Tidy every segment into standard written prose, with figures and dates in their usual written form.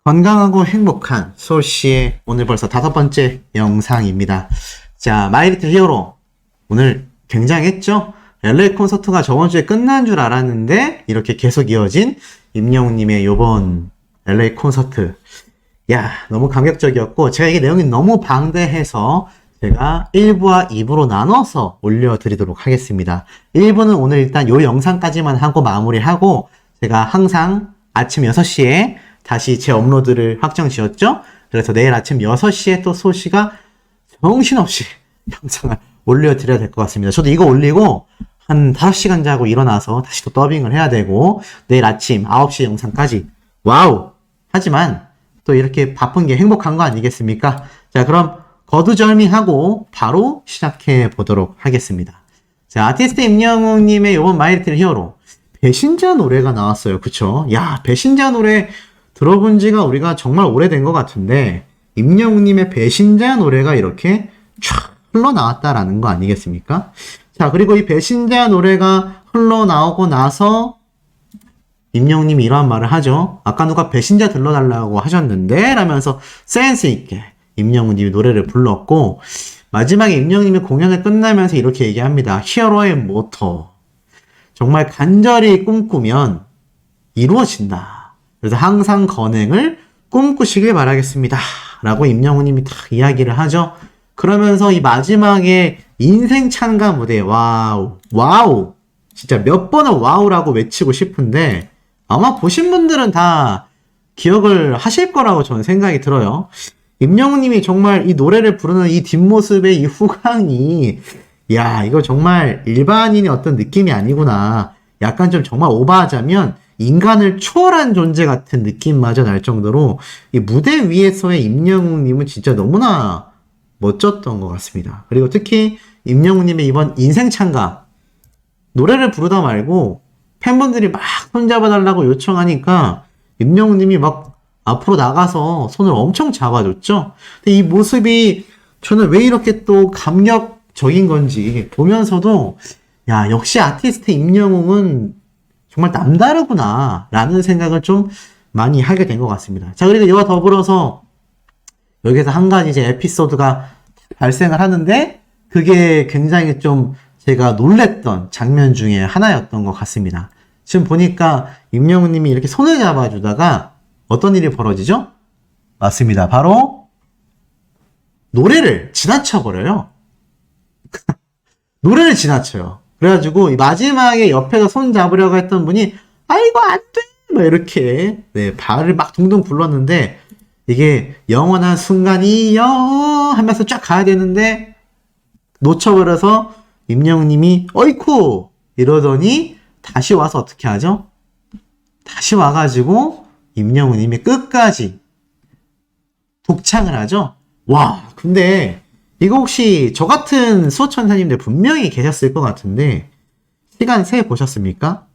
건강하고 행복한 소울씨의 오늘 벌써 5번째 영상입니다. 자, 마이 리틀 히어로 오늘 굉장했죠? LA 콘서트가 저번주에 끝난 줄 알았는데 이렇게 계속 이어진 임영웅님의 요번 LA 콘서트, 야, 너무 감격적이었고 제가 이게 내용이 너무 방대해서 제가 1부와 2부로 나눠서 올려드리도록 하겠습니다. 1부는 오늘 일단 요 영상까지만 하고 마무리하고, 제가 항상 아침 6시에 다시 제 업로드를 확정 지었죠? 그래서 내일 아침 6시에 또 소시가 정신없이 영상을 올려드려야 될 것 같습니다. 저도 이거 올리고 한 5시간 자고 일어나서 다시 또 더빙을 해야 되고, 내일 아침 9시 영상까지. 와우! 하지만 또 이렇게 바쁜 게 행복한 거 아니겠습니까? 자, 그럼 거두절미하고 바로 시작해 보도록 하겠습니다. 자, 아티스트 임영웅님의 요번 마이 리틀 히어로 배신자 노래가 나왔어요. 그쵸? 야, 배신자 노래 들어본 지가 우리가 정말 오래된 것 같은데, 임영웅님의 배신자 노래가 이렇게 촥 흘러나왔다라는 거 아니겠습니까? 자, 그리고 이 배신자 노래가 흘러나오고 나서 임영웅님이 이러한 말을 하죠. 아까 누가 배신자 들러달라고 하셨는데? 라면서 센스 있게 임영웅님이 노래를 불렀고, 마지막에 임영웅님이 공연을 끝나면서 이렇게 얘기합니다. 히어로의 모토. 정말 간절히 꿈꾸면 이루어진다. 그래서 항상 건행을 꿈꾸시길 바라겠습니다. 라고 임영웅님이 딱 이야기를 하죠. 그러면서 이 마지막에 인생 찬가 무대, 와우, 와우. 진짜 몇 번을 와우라고 외치고 싶은데, 아마 보신 분들은 다 기억을 하실 거라고 저는 생각이 들어요. 임영웅님이 정말 이 노래를 부르는 이 뒷모습의 이 후광이, 야, 이거 정말 일반인의 어떤 느낌이 아니구나. 약간 좀 정말 오버하자면 인간을 초월한 존재 같은 느낌마저 날 정도로 이 무대 위에서의 임영웅님은 진짜 너무나 멋졌던 것 같습니다. 그리고 특히 임영웅님의 이번 인생 찬가, 노래를 부르다 말고 팬분들이 막 손잡아달라고 요청하니까 임영웅님이 막 앞으로 나가서 손을 엄청 잡아줬죠. 근데 이 모습이 저는 왜 이렇게 또 감격적인 건지 보면서도, 야, 역시 아티스트 임영웅은 정말 남다르구나 라는 생각을 좀 많이 하게 된 것 같습니다. 자, 그리고 이와 더불어서 여기서 한 가지 이제 에피소드가 발생을 하는데, 그게 굉장히 좀 제가 놀랬던 장면 중에 하나였던 것 같습니다. 지금 보니까 임영웅님이 이렇게 손을 잡아주다가 어떤 일이 벌어지죠? 맞습니다. 바로 노래를 지나쳐버려요. 노래를 지나쳐요. 그래가지고 마지막에 옆에서 손 잡으려고 했던 분이 아이고 안 돼! 막 이렇게 발을 막 둥둥 굴렀는데, 이게 영원한 순간이여 하면서 쫙 가야 되는데 놓쳐버려서 임영웅님이 어이쿠 이러더니 다시 와서 어떻게 하죠? 다시 와가지고 임영웅님이 끝까지 독창을 하죠. 와, 근데 이거 혹시 저 같은 수호천사님들 분명히 계셨을 것 같은데 시간 세 보셨습니까?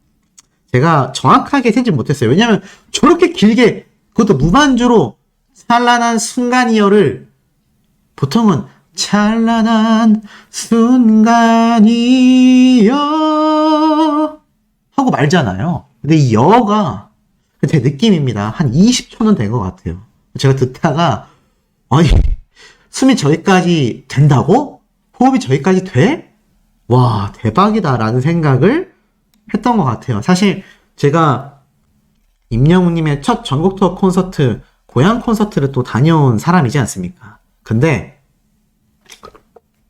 제가 정확하게 세지 못했어요. 왜냐면 저렇게 길게, 그것도 무반주로 찬란한 순간이여를 보통은 찬란한 순간이여 하고 말잖아요. 근데 이 여가 제 느낌입니다. 한 20초는 된 것 같아요. 제가 듣다가 아니, 숨이 저기까지 된다고? 호흡이 저기까지 돼? 와, 대박이다 라는 생각을 했던 것 같아요. 사실 제가 임영웅님의 첫 전국 투어 콘서트, 고향 콘서트를 또 다녀온 사람이지 않습니까? 근데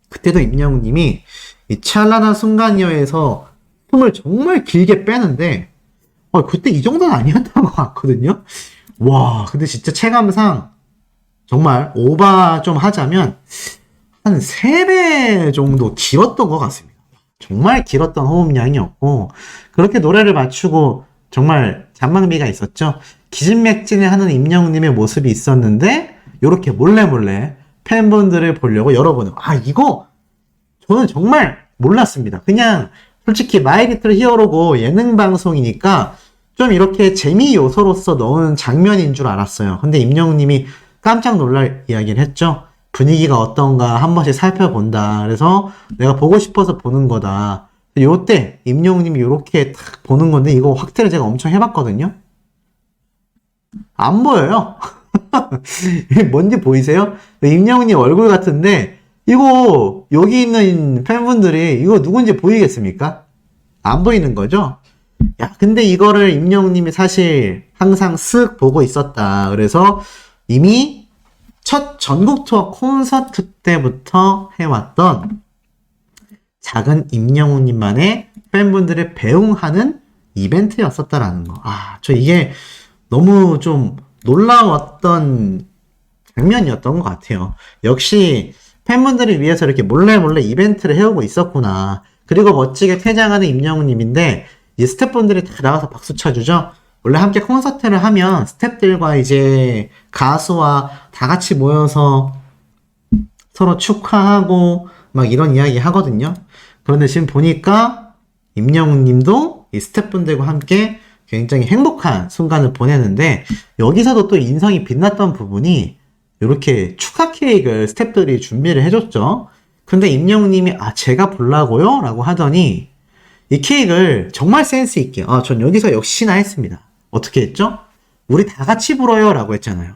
그때도 임영웅님이 이 찬란한 순간이여에서 숨을 정말 길게 빼는데 그때 이 정도는 아니었던 것 같거든요. 와, 근데 진짜 체감상 정말 오바 좀 하자면 한 3배 정도 길었던 것 같습니다. 정말 길었던 호흡량이었고, 그렇게 노래를 맞추고 정말 잔망비가 있었죠. 기진맥진을 하는 임영웅님의 모습이 있었는데 요렇게 몰래 팬분들을 보려고 여러분은 이거 저는 정말 몰랐습니다. 그냥 솔직히 마이 리틀 히어로고 예능 방송이니까 좀 이렇게 재미 요소로서 넣은 장면인 줄 알았어요. 근데 임영웅님이 깜짝 놀랄 이야기를 했죠. 분위기가 어떤가 한 번씩 살펴본다. 그래서 내가 보고 싶어서 보는 거다. 요때 임영웅님이 요렇게 딱 보는 건데, 이거 확대를 제가 엄청 해봤거든요. 안 보여요. 이게 뭔지 보이세요? 임영웅님 얼굴 같은데 이거 여기 있는 팬분들이 이거 누군지 보이겠습니까? 안 보이는 거죠? 야, 근데 이거를 임영웅님이 사실 항상 쓱 보고 있었다. 그래서 이미 첫 전국 투어 콘서트 때부터 해왔던 작은 임영웅님만의 팬분들을 배웅하는 이벤트였었다라는 거. 아, 저 이게 너무 좀 놀라웠던 장면이었던 것 같아요. 역시 팬분들을 위해서 이렇게 몰래 이벤트를 해오고 있었구나. 그리고 멋지게 퇴장하는 임영웅님인데 이제 스태프분들이 다 나와서 박수 쳐주죠. 원래 함께 콘서트를 하면 스태프들과 이제 가수와 다 같이 모여서 서로 축하하고 막 이런 이야기 하거든요. 그런데 지금 보니까 임영웅님도 이 스태프분들과 함께 굉장히 행복한 순간을 보내는데 여기서도 또 인성이 빛났던 부분이 이렇게 축하 케이크를 스태프들이 준비를 해줬죠. 근데 임영웅님이 제가 보려고요? 라고 하더니 이 케이크를 정말 센스 있게 전 여기서 역시나 했습니다. 어떻게 했죠? 우리 다 같이 불어요 라고 했잖아요.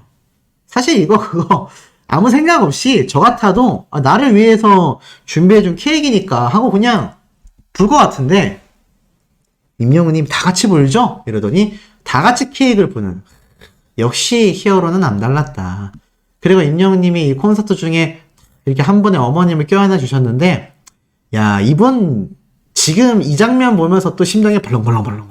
사실 그거 아무 생각 없이 저 같아도 나를 위해서 준비해준 케이크니까 하고 그냥 불 것 같은데 임영웅님 다 같이 불죠? 이러더니 다 같이 케이크를 부는 역시 히어로는 남달랐다. 그리고 임영웅님이 이 콘서트 중에 이렇게 한 분의 어머님을 껴안아 주셨는데 야, 이분 지금 이 장면 보면서 또 심장이 벌렁벌렁.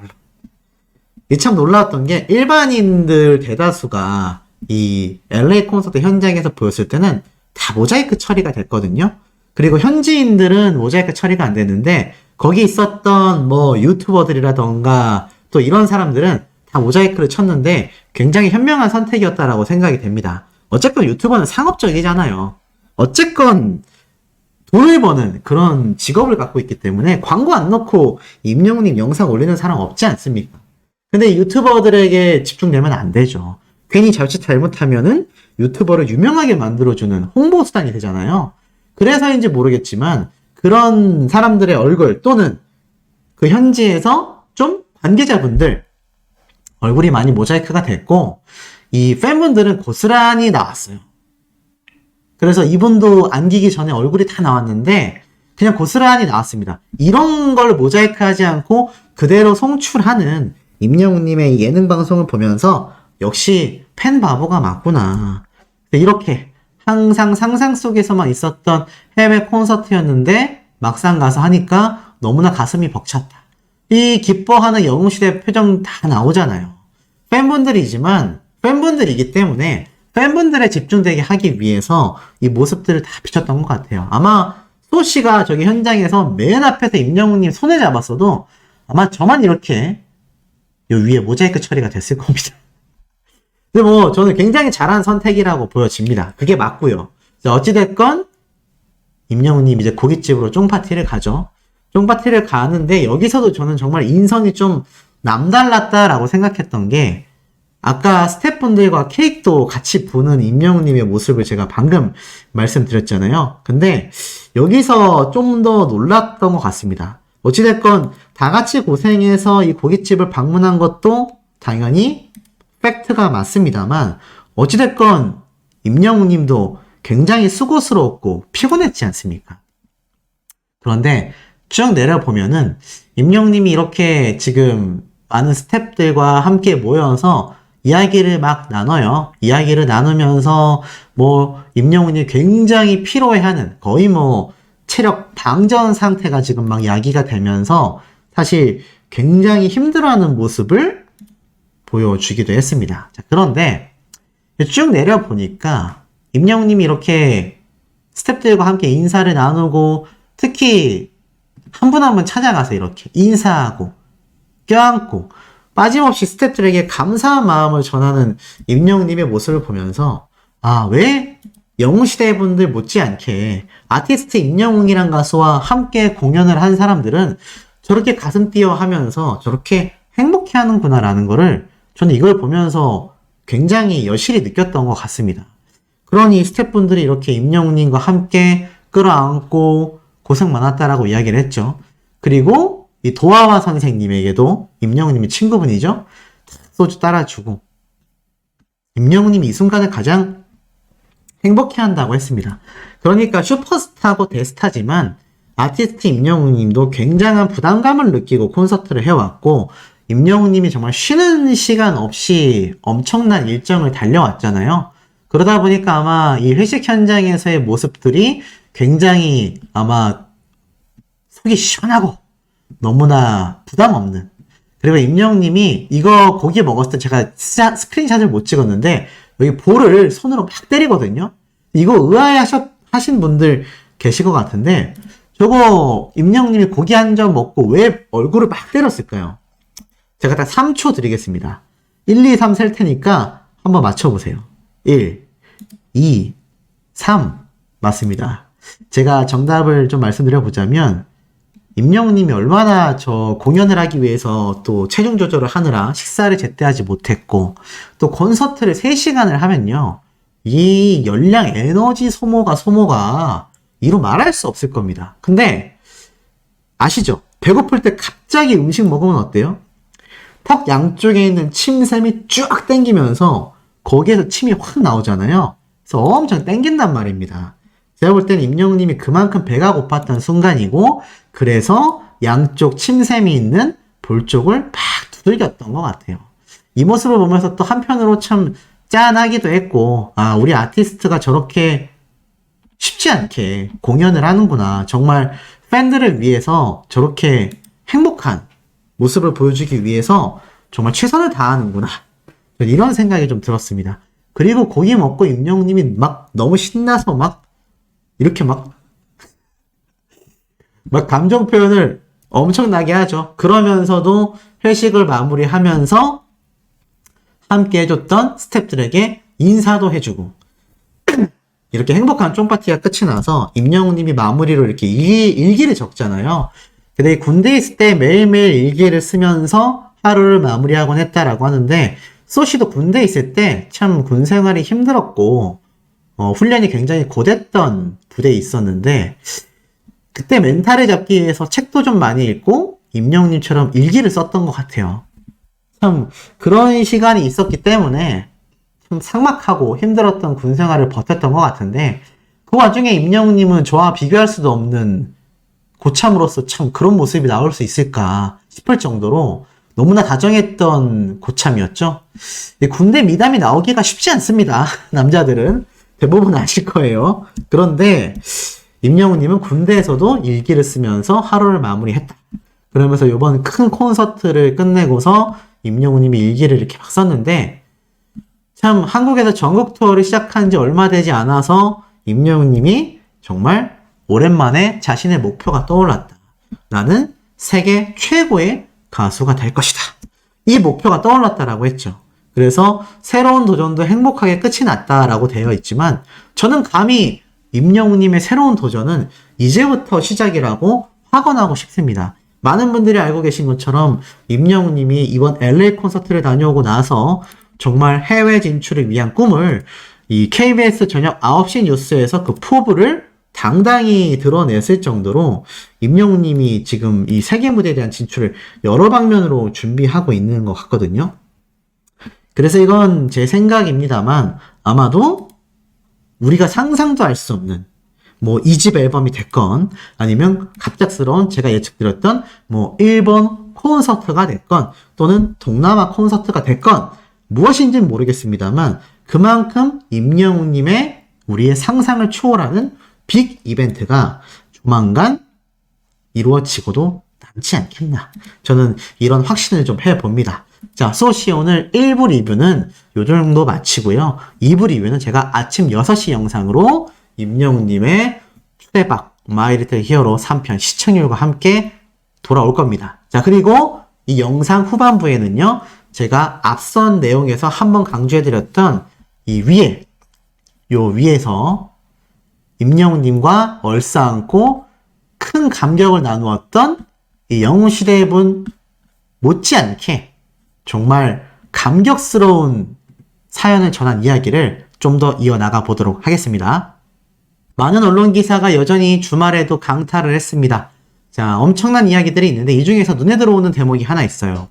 이게 참 놀라웠던 게 일반인들 대다수가 이 LA 콘서트 현장에서 보였을 때는 다 모자이크 처리가 됐거든요. 그리고 현지인들은 모자이크 처리가 안 됐는데 거기 있었던 뭐 유튜버들이라던가 또 이런 사람들은 다 모자이크를 쳤는데 굉장히 현명한 선택이었다라고 생각이 됩니다. 어쨌건 유튜버는 상업적이잖아요. 어쨌건 돈을 버는 그런 직업을 갖고 있기 때문에 광고 안 넣고 임영웅님 영상 올리는 사람 없지 않습니까? 근데 유튜버들에게 집중되면 안 되죠. 괜히 자칫 잘못하면은 유튜버를 유명하게 만들어주는 홍보 수단이 되잖아요. 그래서인지 모르겠지만 그런 사람들의 얼굴 또는 그 현지에서 좀 관계자분들 얼굴이 많이 모자이크가 됐고 이 팬분들은 고스란히 나왔어요. 그래서 이분도 안기기 전에 얼굴이 다 나왔는데 그냥 고스란히 나왔습니다. 이런 걸 모자이크 하지 않고 그대로 송출하는 임영웅님의 예능 방송을 보면서 역시 팬 바보가 맞구나. 이렇게 항상 상상 속에서만 있었던 해외 콘서트였는데 막상 가서 하니까 너무나 가슴이 벅찼다. 이 기뻐하는 영웅시대 표정 다 나오잖아요. 팬분들이지만 팬분들이기 때문에 팬분들에 집중되게 하기 위해서 이 모습들을 다 비췄던 것 같아요. 아마 소씨가 저기 현장에서 맨 앞에서 임영웅님 손을 잡았어도 아마 저만 이렇게 요 위에 모자이크 처리가 됐을 겁니다. 근데 뭐 저는 굉장히 잘한 선택이라고 보여집니다. 그게 맞고요. 어찌됐건 임영웅님 이제 고깃집으로 쫑파티를 가죠. 쫑파티를 가는데 여기서도 저는 정말 인성이 좀 남달랐다라고 생각했던 게 아까 스태프분들과 케이크도 같이 부는 임영웅님의 모습을 제가 방금 말씀드렸잖아요. 근데 여기서 좀 더 놀랐던 것 같습니다. 어찌됐건 다 같이 고생해서 이 고깃집을 방문한 것도 당연히 팩트가 맞습니다만 어찌됐건 임영웅님도 굉장히 수고스러웠고 피곤했지 않습니까? 그런데 쭉 내려보면은 임영웅님이 이렇게 지금 많은 스태프들과 함께 모여서 이야기를 막 나눠요. 이야기를 나누면서 뭐 임영웅이 굉장히 피로해하는 거의 뭐 체력 방전 상태가 지금 막 야기가 되면서 사실 굉장히 힘들어하는 모습을 보여주기도 했습니다. 자, 그런데 쭉 내려보니까 임영웅님이 이렇게 스태프들과 함께 인사를 나누고 특히 한 분 한 분 찾아가서 이렇게 인사하고 껴안고 빠짐없이 스태프들에게 감사한 마음을 전하는 임영웅님의 모습을 보면서 왜 영웅시대 분들 못지않게 아티스트 임영웅이란 가수와 함께 공연을 한 사람들은 저렇게 가슴 뛰어 하면서 저렇게 행복해 하는구나라는 거를 저는 이걸 보면서 굉장히 여실히 느꼈던 것 같습니다. 그러니 스태프분들이 이렇게 임영웅님과 함께 끌어안고 고생 많았다라고 이야기를 했죠. 그리고 이 도하와 선생님에게도 임영웅님이 친구분이죠. 소주 따라주고 임영웅님이 이 순간을 가장 행복해 한다고 했습니다. 그러니까 슈퍼스타고 대스타지만 아티스트 임영웅님도 굉장한 부담감을 느끼고 콘서트를 해왔고, 임영웅님이 정말 쉬는 시간 없이 엄청난 일정을 달려왔잖아요. 그러다 보니까 아마 이 회식 현장에서의 모습들이 굉장히 아마 속이 시원하고 너무나 부담 없는, 그리고 임영웅님이 이거 고기 먹었을 때 제가 스크린샷을 못 찍었는데 여기 볼을 손으로 막 때리거든요. 이거 의아해 하신 분들 계실 것 같은데, 저거 임영웅님이 고기 한 점 먹고 왜 얼굴을 막 때렸을까요? 제가 딱 3초 드리겠습니다. 1, 2, 3 셀 테니까 한번 맞춰보세요. 1, 2, 3 맞습니다. 제가 정답을 좀 말씀드려보자면, 임영웅님이 얼마나 저 공연을 하기 위해서 또 체중 조절을 하느라 식사를 제때 하지 못했고, 또 콘서트를 3시간을 하면요, 이 열량 에너지 소모가 이루 말할 수 없을 겁니다. 근데 아시죠? 배고플 때 갑자기 음식 먹으면 어때요? 턱 양쪽에 있는 침샘이 쭉 당기면서 거기에서 침이 확 나오잖아요. 그래서 엄청 당긴단 말입니다. 제가 볼 때는 임영웅님이 그만큼 배가 고팠던 순간이고, 그래서 양쪽 침샘이 있는 볼 쪽을 막 두들겼던 것 같아요. 이 모습을 보면서 또 한편으로 참 짠하기도 했고, 아, 우리 아티스트가 저렇게 쉽지 않게 공연을 하는구나. 정말 팬들을 위해서 저렇게 행복한 모습을 보여주기 위해서 정말 최선을 다하는구나. 이런 생각이 좀 들었습니다. 그리고 고기 먹고 임영웅님이 막 너무 신나서 막 이렇게 막 감정 표현을 엄청나게 하죠. 그러면서도 회식을 마무리하면서 함께 해줬던 스태프들에게 인사도 해주고, 이렇게 행복한 쫑파티가 끝이 나서 임영웅님이 마무리로 이렇게 일기를 적잖아요. 근데 군대에 있을 때 매일매일 일기를 쓰면서 하루를 마무리하곤 했다라고 하는데, 소시도 군대에 있을 때 참 군 생활이 힘들었고 훈련이 굉장히 고됐던 부대에 있었는데, 그때 멘탈을 잡기 위해서 책도 좀 많이 읽고 임영웅님처럼 일기를 썼던 것 같아요. 참 그런 시간이 있었기 때문에 좀 삭막하고 힘들었던 군 생활을 버텼던 것 같은데, 그 와중에 임영웅님은 저와 비교할 수도 없는 고참으로서 참 그런 모습이 나올 수 있을까 싶을 정도로 너무나 다정했던 고참이었죠. 군대 미담이 나오기가 쉽지 않습니다. 남자들은 대부분 아실 거예요. 그런데 임영웅님은 군대에서도 일기를 쓰면서 하루를 마무리했다. 그러면서 이번 큰 콘서트를 끝내고서 임영웅님이 일기를 이렇게 막 썼는데, 참 한국에서 전국 투어를 시작한 지 얼마 되지 않아서 임영웅님이 정말 오랜만에 자신의 목표가 떠올랐다. 나는 세계 최고의 가수가 될 것이다. 이 목표가 떠올랐다라고 했죠. 그래서 새로운 도전도 행복하게 끝이 났다라고 되어 있지만, 저는 감히 임영웅님의 새로운 도전은 이제부터 시작이라고 확언하고 싶습니다. 많은 분들이 알고 계신 것처럼 임영웅님이 이번 LA 콘서트를 다녀오고 나서 정말 해외 진출을 위한 꿈을 이 KBS 저녁 9시 뉴스에서 그 포부를 당당히 드러냈을 정도로 임영웅님이 지금 이 세계 무대에 대한 진출을 여러 방면으로 준비하고 있는 것 같거든요. 그래서 이건 제 생각입니다만, 아마도 우리가 상상도 할 수 없는 뭐 2집 앨범이 됐건, 아니면 갑작스러운 제가 예측드렸던 뭐 일본 콘서트가 됐건, 또는 동남아 콘서트가 됐건, 무엇인지는 모르겠습니다만 그만큼 임영웅님의 우리의 상상을 초월하는 빅 이벤트가 조만간 이루어지고도 남지 않겠나. 저는 이런 확신을 좀 해봅니다. 자, 소시 오늘 1부 리뷰는 요 정도 마치고요. 2부 리뷰는 제가 아침 6시 영상으로 임영웅님의 초대박 마이리틀 히어로 3편 시청률과 함께 돌아올 겁니다. 자, 그리고 이 영상 후반부에는요, 제가 앞선 내용에서 한번 강조해드렸던 이 위에서 임영웅님과 얼싸안고 큰 감격을 나누었던 이 영웅시대의 분 못지않게 정말 감격스러운 사연을 전한 이야기를 좀 더 이어나가 보도록 하겠습니다. 많은 언론 기사가 여전히 주말에도 강타를 했습니다. 자, 엄청난 이야기들이 있는데 이 중에서 눈에 들어오는 대목이 하나 있어요.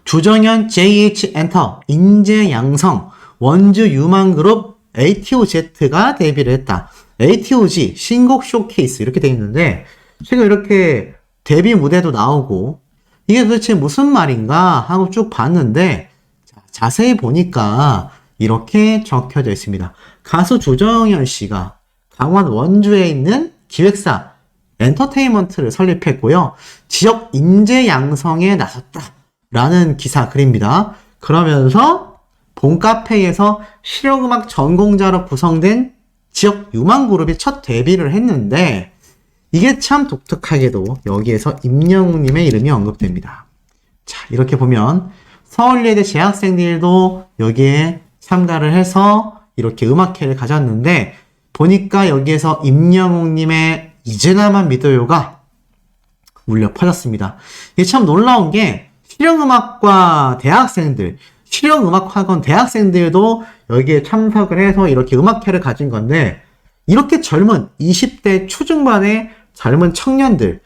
주정현 JH 엔터, 인재양성, 원주 유망그룹 ATOZ가 데뷔를 했다. ATOZ, 신곡 쇼케이스 이렇게 돼 있는데 지금 이렇게 데뷔 무대도 나오고 이게 도대체 무슨 말인가 하고 쭉 봤는데 자세히 보니까 이렇게 적혀져 있습니다. 가수 주정현 씨가 강원 원주에 있는 기획사 엔터테인먼트를 설립했고요. 지역 인재 양성에 나섰다라는 기사 글입니다. 그러면서 봄카페에서 실용음악 전공자로 구성된 지역 유망그룹이 첫 데뷔를 했는데 이게 참 독특하게도 여기에서 임영웅님의 이름이 언급됩니다. 자, 이렇게 보면 서울예대 재학생들도 여기에 참가를 해서 이렇게 음악회를 가졌는데 보니까 여기에서 임영웅님의 이제나만 믿어요가 울려 퍼졌습니다. 이게 참 놀라운 게 실용음악과 대학생들, 실용음악학원 대학생들도 여기에 참석을 해서 이렇게 음악회를 가진 건데 이렇게 젊은 20대 초중반의 젊은 청년들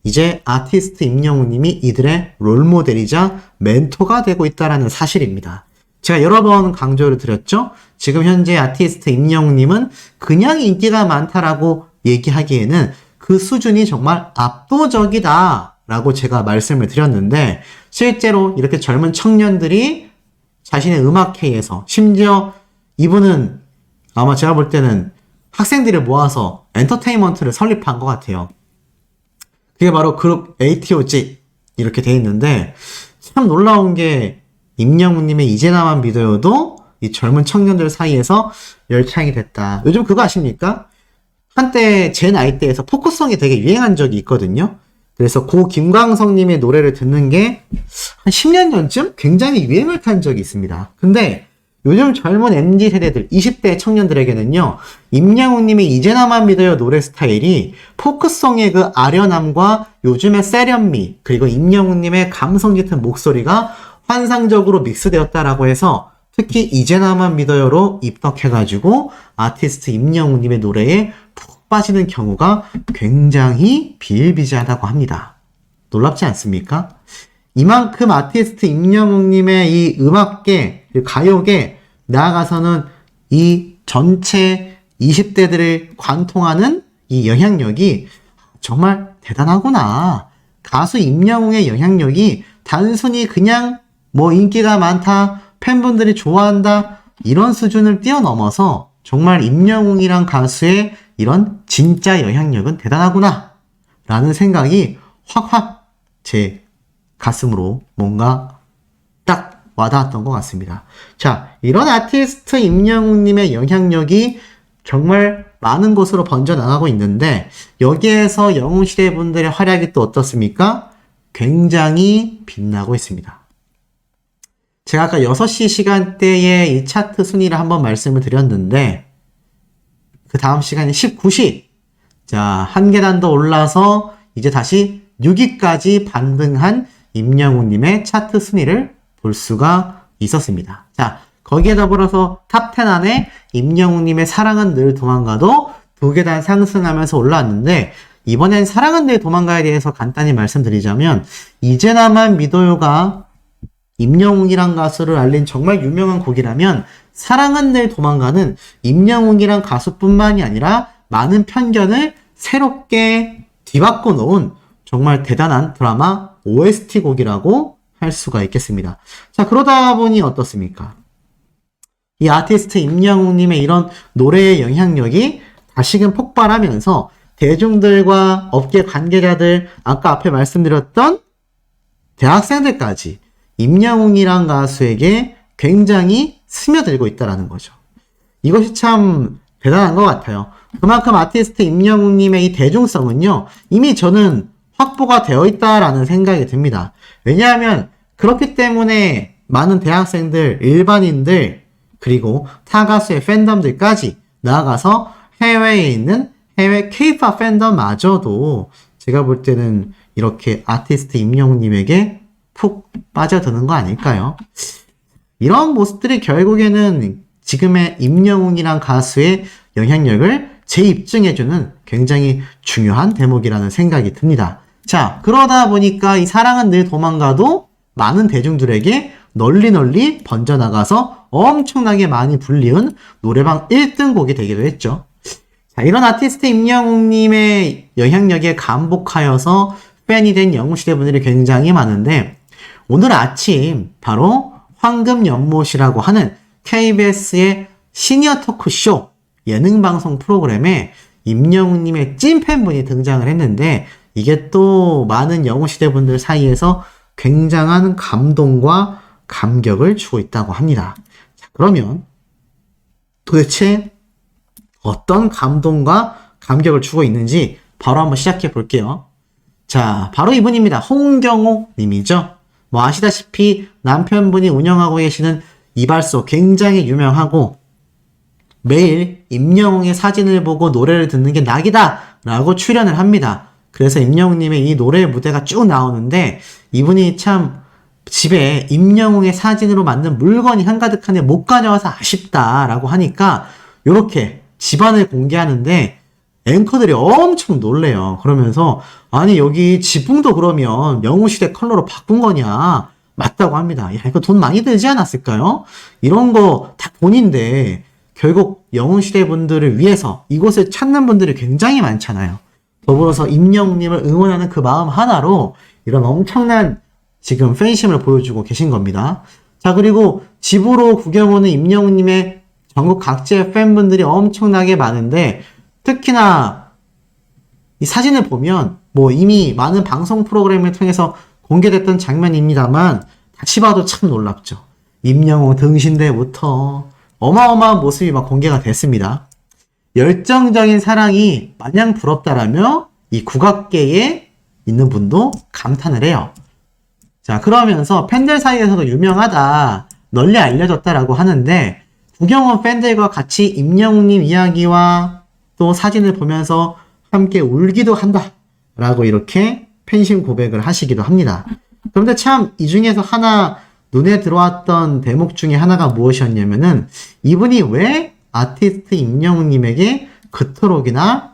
이제 아티스트 임영웅님이 이들의 롤모델이자 멘토가 되고 있다는 사실입니다. 제가 여러 번 강조를 드렸죠. 지금 현재 아티스트 임영웅님은 그냥 인기가 많다라고 얘기하기에는 그 수준이 정말 압도적이다 라고 제가 말씀을 드렸는데 실제로 이렇게 젊은 청년들이 자신의 음악회에서 심지어 이분은 아마 제가 볼 때는 학생들을 모아서 엔터테인먼트를 설립한 것 같아요. 그게 바로 그룹 ATOZ 이렇게 돼 있는데 참 놀라운 게 임영웅님의 이제나만 믿어요도 이 젊은 청년들 사이에서 열창이 됐다. 요즘 그거 아십니까? 한때 제 나이대에서 포크송이 되게 유행한 적이 있거든요. 그래서 고 김광석님의 노래를 듣는 게 한 10년 전쯤 굉장히 유행을 탄 적이 있습니다. 근데 요즘 젊은 MZ세대들, 20대 청년들에게는요, 임영웅님의 이제나만 믿어요 노래 스타일이 포크송의 그 아련함과 요즘의 세련미, 그리고 임영웅님의 감성 짙은 목소리가 환상적으로 믹스되었다라고 해서 특히 이제나만 믿어요로 입덕해가지고 아티스트 임영웅님의 노래에 푹 빠지는 경우가 굉장히 비일비재하다고 합니다. 놀랍지 않습니까? 이만큼 아티스트 임영웅님의 이 음악계, 가요계, 나아가서는 이 전체 20대들을 관통하는 이 영향력이 정말 대단하구나. 가수 임영웅의 영향력이 단순히 그냥 뭐 인기가 많다, 팬분들이 좋아한다, 이런 수준을 뛰어넘어서 정말 임영웅이란 가수의 이런 진짜 영향력은 대단하구나 라는 생각이 확확 제 가슴으로 뭔가 딱 와닿았던 것 같습니다. 자, 이런 아티스트 임영웅님의 영향력이 정말 많은 곳으로 번져나가고 있는데 여기에서 영웅시대 분들의 활약이 또 어떻습니까? 굉장히 빛나고 있습니다. 제가 아까 6시 시간대에 이 차트 순위를 한번 말씀을 드렸는데 그 다음 시간이 19시. 자, 한 계단 더 올라서 이제 다시 6위까지 반등한 임영웅님의 차트 순위를 볼 수가 있었습니다. 자, 거기에 더불어서 탑10 안에 임영웅님의 사랑은 늘 도망가도 2계단 상승하면서 올라왔는데 이번엔 사랑은 늘 도망가에 대해서 간단히 말씀드리자면 이제나만 믿어요가 임영웅이란 가수를 알린 정말 유명한 곡이라면 사랑은 늘 도망가는 임영웅이란 가수뿐만이 아니라 많은 편견을 새롭게 뒤바꿔 놓은 정말 대단한 드라마 OST 곡이라고 할 수가 있겠습니다. 자, 그러다 보니 어떻습니까? 이 아티스트 임영웅님의 이런 노래의 영향력이 다시금 폭발하면서 대중들과 업계 관계자들, 아까 앞에 말씀드렸던 대학생들까지 임영웅이란 가수에게 굉장히 스며들고 있다는 거죠. 이것이 참 대단한 것 같아요. 그만큼 아티스트 임영웅님의 이 대중성은요, 이미 저는 확보가 되어 있다라는 생각이 듭니다. 왜냐하면 그렇기 때문에 많은 대학생들, 일반인들, 그리고 타 가수의 팬덤들까지 나아가서 해외에 있는 해외 K-pop 팬덤마저도 제가 볼 때는 이렇게 아티스트 임영웅님에게 푹 빠져드는 거 아닐까요? 이런 모습들이 결국에는 지금의 임영웅이란 가수의 영향력을 재입증해주는 굉장히 중요한 대목이라는 생각이 듭니다. 자, 그러다 보니까 이 사랑은 늘 도망가도 많은 대중들에게 널리 번져나가서 엄청나게 많이 불리운 노래방 1등 곡이 되기도 했죠. 자, 이런 아티스트 임영웅님의 영향력에 감복하여서 팬이 된 영웅시대 분들이 굉장히 많은데, 오늘 아침 바로 황금연못이라고 하는 KBS의 시니어 토크쇼 예능방송 프로그램에 임영웅님의 찐팬분이 등장을 했는데, 이게 또 많은 영웅시대 분들 사이에서 굉장한 감동과 감격을 주고 있다고 합니다. 자, 그러면 도대체 어떤 감동과 감격을 주고 있는지 바로 한번 시작해 볼게요. 자, 바로 이분입니다. 홍경호 님이죠. 뭐 아시다시피 남편분이 운영하고 계시는 이발소 굉장히 유명하고, 매일 임영웅의 사진을 보고 노래를 듣는 게 낙이다 라고 출연을 합니다. 그래서 임영웅님의 이 노래 무대가 쭉 나오는데, 이분이 참 집에 임영웅의 사진으로 만든 물건이 한가득한데 못 가져와서 아쉽다라고 하니까 이렇게 집안을 공개하는데 앵커들이 엄청 놀래요. 그러면서 아니 여기 지붕도 그러면 영웅시대 컬러로 바꾼 거냐? 맞다고 합니다. 야, 이거 돈 많이 들지 않았을까요? 이런 거 다 돈인데 결국 영웅시대 분들을 위해서 이곳을 찾는 분들이 굉장히 많잖아요. 더불어서 임영웅님을 응원하는 그 마음 하나로 이런 엄청난 지금 팬심을 보여주고 계신 겁니다. 자, 그리고 집으로 구경 오는 임영웅님의 전국 각지의 팬분들이 엄청나게 많은데, 특히나 이 사진을 보면 뭐 이미 많은 방송 프로그램을 통해서 공개됐던 장면입니다만 다시 봐도 참 놀랍죠. 임영웅 등신대부터 어마어마한 모습이 막 공개가 됐습니다. 열정적인 사랑이 마냥 부럽다라며 이 국악계에 있는 분도 감탄을 해요. 자, 그러면서 팬들 사이에서도 유명하다, 널리 알려졌다라고 하는데, 구경원 팬들과 같이 임영웅님 이야기와 또 사진을 보면서 함께 울기도 한다 라고 이렇게 팬심 고백을 하시기도 합니다. 그런데 참 이 중에서 하나 눈에 들어왔던 대목 중에 하나가 무엇이었냐면은, 이분이 왜 아티스트 임영웅님에게 그토록이나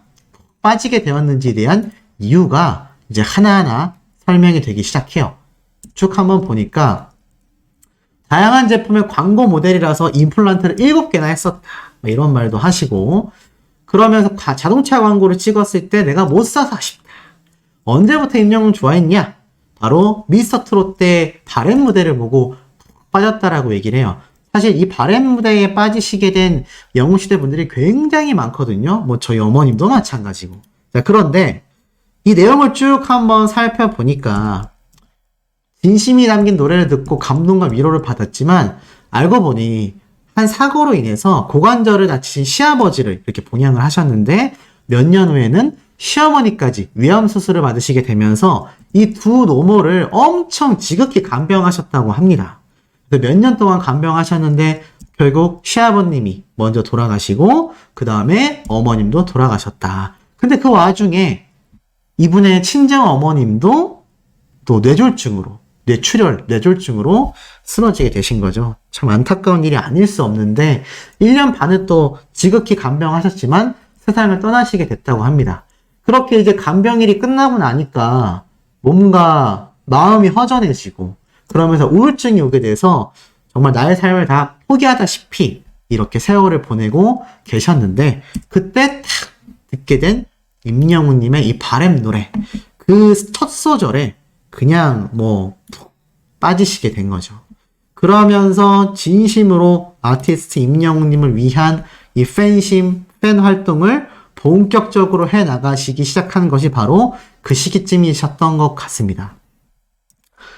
빠지게 되었는지에 대한 이유가 이제 하나하나 설명이 되기 시작해요. 쭉 한번 보니까 다양한 제품의 광고 모델이라서 임플란트를 7개나 했었다, 이런 말도 하시고, 그러면서 자동차 광고를 찍었을 때 내가 못 사서 아쉽다. 언제부터 임영웅 좋아했냐? 바로 미스터트롯 때 바램 무대를 보고 빠졌다라고 얘기를 해요. 사실 이 바램 무대에 빠지시게 된 영웅시대 분들이 굉장히 많거든요. 뭐 저희 어머님도 마찬가지고. 자, 그런데 이 내용을 쭉 한번 살펴보니까 진심이 담긴 노래를 듣고 감동과 위로를 받았지만, 알고 보니 한 사고로 인해서 고관절을 다치신 시아버지를 이렇게 봉양을 하셨는데, 몇 년 후에는 시어머니까지 위암 수술을 받으시게 되면서 이 두 노모를 엄청 지극히 간병하셨다고 합니다. 몇 년 동안 간병하셨는데 결국 시아버님이 먼저 돌아가시고 그 다음에 어머님도 돌아가셨다. 근데 그 와중에 이분의 친정 어머님도 또 뇌졸중으로 쓰러지게 되신 거죠. 참 안타까운 일이 아닐 수 없는데 1년 반을 또 지극히 간병하셨지만 세상을 떠나시게 됐다고 합니다. 그렇게 이제 간병일이 끝나고 나니까 뭔가 마음이 허전해지고 그러면서 우울증이 오게 돼서 정말 나의 삶을 다 포기하다시피 이렇게 세월을 보내고 계셨는데, 그때 딱 듣게 된 임영웅님의 이 바램 노래, 그 첫 소절에 그냥 뭐 푹 빠지시게 된 거죠. 그러면서 진심으로 아티스트 임영웅님을 위한 이 팬 활동을 본격적으로 해 나가시기 시작한 것이 바로 그 시기쯤이셨던 것 같습니다.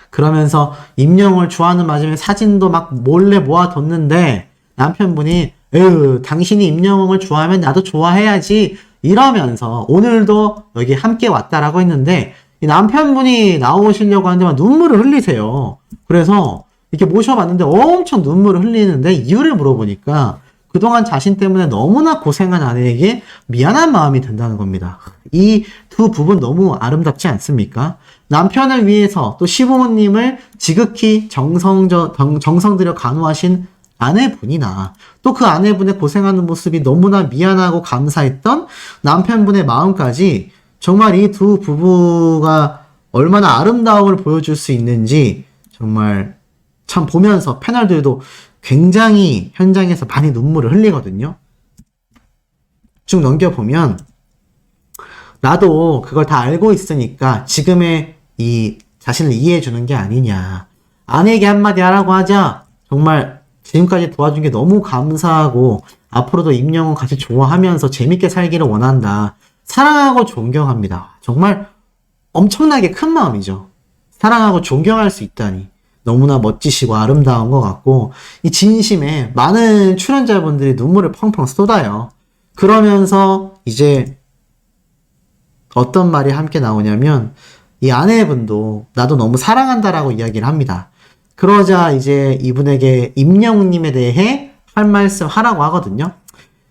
그러면서 임영웅을 좋아하는 마음에 사진도 막 몰래 모아뒀는데 남편분이 에휴, 당신이 임영웅을 좋아하면 나도 좋아해야지 이러면서 오늘도 여기 함께 왔다라고 했는데, 이 남편분이 나오시려고 하는데 막 눈물을 흘리세요. 그래서 이렇게 모셔봤는데 엄청 눈물을 흘리는데 이유를 물어보니까 그동안 자신 때문에 너무나 고생한 아내에게 미안한 마음이 든다는 겁니다. 이 두 부분 너무 아름답지 않습니까? 남편을 위해서 또 시부모님을 지극히 정성 들여 간호하신 아내분이나 또 그 아내분의 고생하는 모습이 너무나 미안하고 감사했던 남편분의 마음까지 정말 이 두 부부가 얼마나 아름다움을 보여줄 수 있는지 정말 참 보면서 패널들도 굉장히 현장에서 많이 눈물을 흘리거든요. 쭉 넘겨보면 나도 그걸 다 알고 있으니까 지금의 이 자신을 이해해주는 게 아니냐. 아내에게 한마디 하라고 하자 정말 지금까지 도와준 게 너무 감사하고 앞으로도 임영웅 같이 좋아하면서 재밌게 살기를 원한다. 사랑하고 존경합니다. 정말 엄청나게 큰 마음이죠. 사랑하고 존경할 수 있다니 너무나 멋지시고 아름다운 것 같고 이 진심에 많은 출연자분들이 눈물을 펑펑 쏟아요. 그러면서 이제 어떤 말이 함께 나오냐면 이 아내분도 나도 너무 사랑한다라고 이야기를 합니다. 그러자 이제 이분에게 임영웅님에 대해 할 말씀 하라고 하거든요.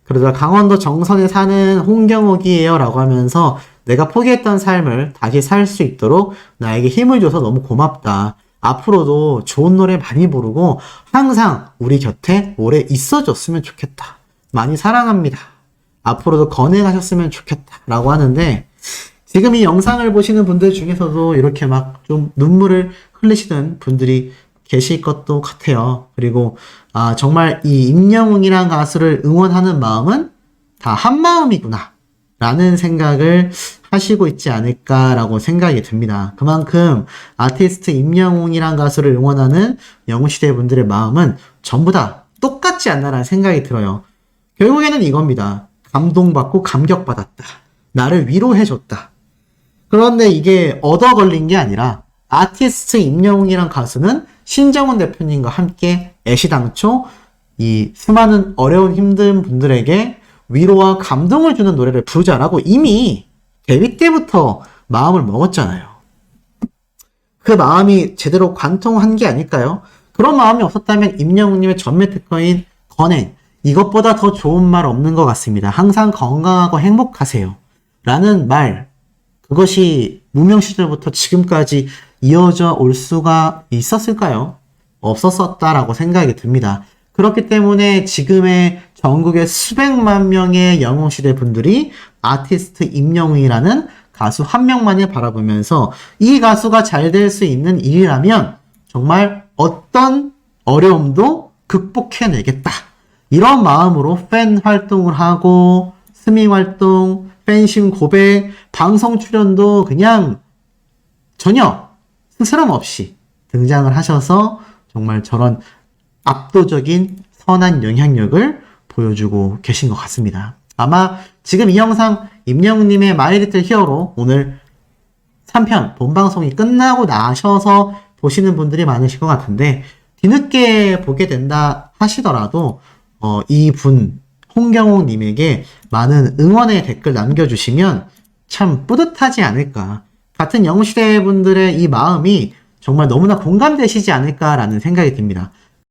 그러자 강원도 정선에 사는 홍경옥이에요 라고 하면서 내가 포기했던 삶을 다시 살 수 있도록 나에게 힘을 줘서 너무 고맙다. 앞으로도 좋은 노래 많이 부르고 항상 우리 곁에 오래 있어줬으면 좋겠다. 많이 사랑합니다. 앞으로도 건행하셨으면 좋겠다. 라고 하는데 지금 이 영상을 보시는 분들 중에서도 이렇게 막 좀 눈물을 흘리시는 분들이 계실 것도 같아요. 그리고 정말 이 임영웅이란 가수를 응원하는 마음은 다 한마음이구나 라는 생각을 하시고 있지 않을까라고 생각이 듭니다. 그만큼 아티스트 임영웅이란 가수를 응원하는 영웅시대 분들의 마음은 전부 다 똑같지 않나라는 생각이 들어요. 결국에는 이겁니다. 감동받고 감격받았다. 나를 위로해줬다. 그런데 이게 얻어 걸린 게 아니라 아티스트 임영웅이란 가수는 신정훈 대표님과 함께 애시당초 이 수많은 어려운 힘든 분들에게 위로와 감동을 주는 노래를 부르자라고 이미 데뷔 때부터 마음을 먹었잖아요. 그 마음이 제대로 관통한 게 아닐까요? 그런 마음이 없었다면 임영웅님의 전매 특허인 건행 이것보다 더 좋은 말 없는 것 같습니다. 항상 건강하고 행복하세요. 라는 말 그것이 무명 시절부터 지금까지 이어져 올 수가 있었을까요? 없었었다라고 생각이 듭니다. 그렇기 때문에 지금의 전국의 수백만 명의 영웅시대 분들이 아티스트 임영웅이라는 가수 한 명만을 바라보면서 이 가수가 잘 될 수 있는 일이라면 정말 어떤 어려움도 극복해내겠다. 이런 마음으로 팬 활동을 하고 스밍 활동, 팬심 고백, 방송 출연도 그냥 전혀 스스럼 없이 등장을 하셔서 정말 저런 압도적인 선한 영향력을 보여주고 계신 것 같습니다. 아마 지금 이 영상 임영웅님의 마이 리틀 히어로 오늘 3편 본방송이 끝나고 나셔서 보시는 분들이 많으실 것 같은데 뒤늦게 보게 된다 하시더라도 이분 홍경옥님에게 많은 응원의 댓글 남겨주시면 참 뿌듯하지 않을까. 같은 영웅시대 분들의 이 마음이 정말 너무나 공감되시지 않을까라는 생각이 듭니다.